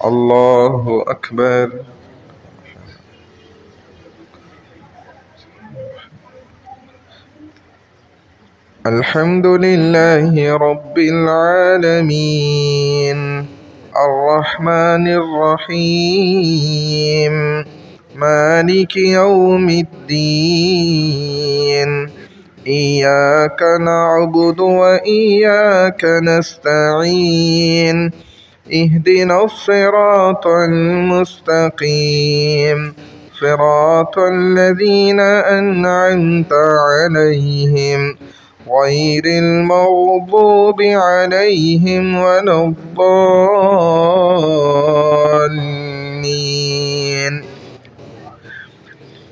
الله أكبر. الحمد لله رب العالمين الرحمن الرحيم مالك يوم الدين إياك نعبد وإياك نستعين اهدنا الصراط المستقيم صراط الذين أنعمت عليهم غير المغضوب عليهم ولا الضالين.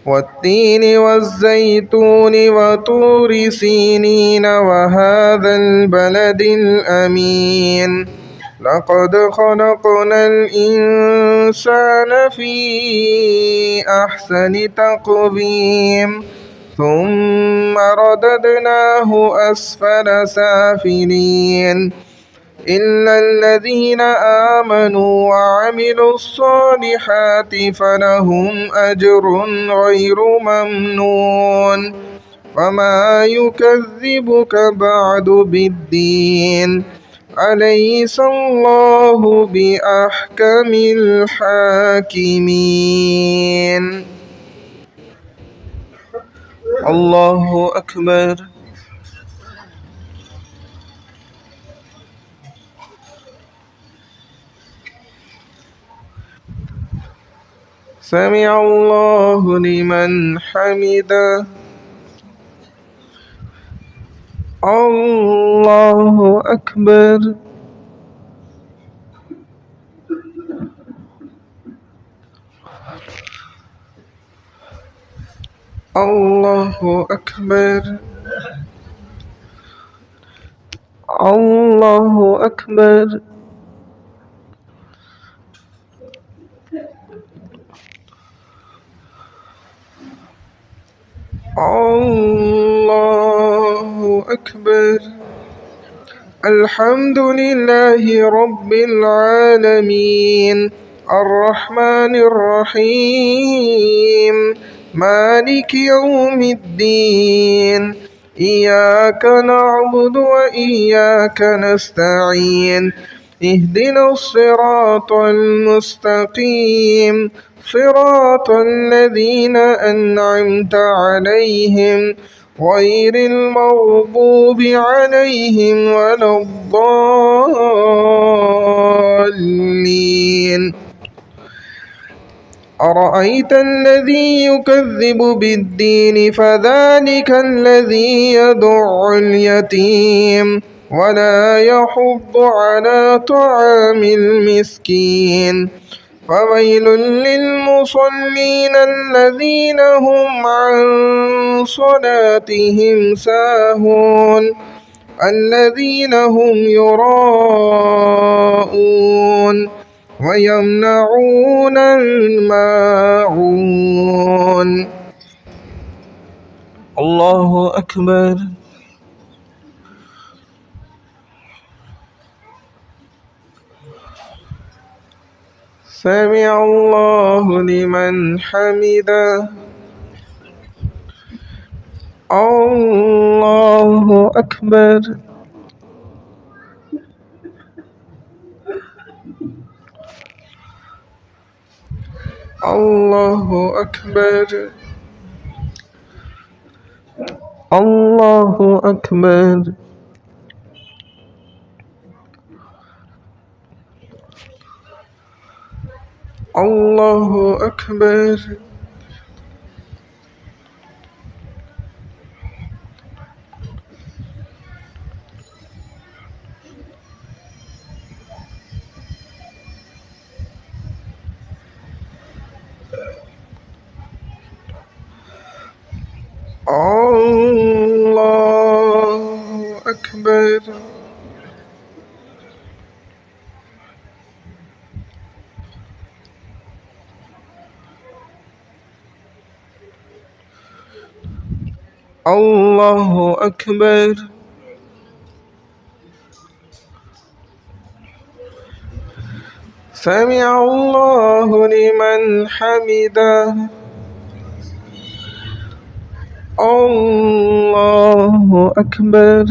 والتين والزيتون وطور سينين وهذا البلد الأمين لقد خلقنا الإنسان في أحسن تقويم ثم رددناه أسفل سافلين إلا الذين آمنوا وعملوا الصالحات فلهم أجر غير ممنون وما يكذبك بعد بالدين أليس الله بأحكم الحاكمين. الله أكبر. سمع الله لمن حمده. الله أكبر. الله أكبر. الله أكبر. الله أكبر. الحمد لله رب العالمين الرحمن الرحيم مالك يوم الدين إياك نعبد وإياك نستعين اهدنا الصراط المستقيم صراط الذين أنعمت عليهم غير المغضوب عليهم ولا الضالين. أرأيت الذي يكذب بالدين فذلك الذي يدع اليتيم ولا يحض على طعام المسكين فويل للمصلين الذين هم عن صلاتهم ساهون الذين هم يراءون ويمنعون الماعون. الله أكبر. سمع الله لمن حمده. الله أكبر. الله أكبر. الله أكبر. الله أكبر. الله أكبر. الله أكبر. سمع الله لمن حمده الله أكبر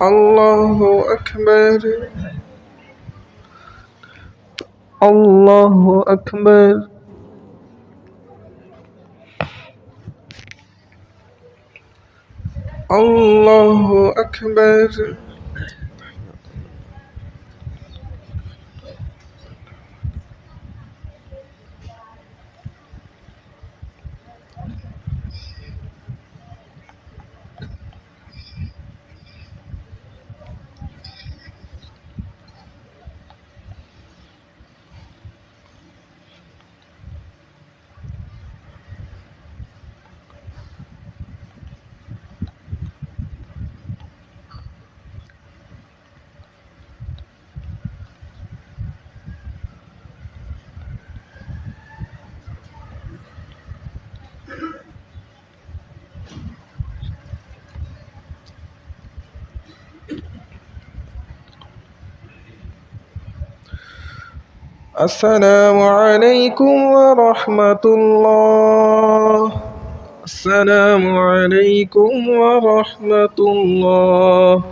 الله أكبر الله أكبر الله أكبر السلام عليكم ورحمة الله السلام عليكم ورحمة الله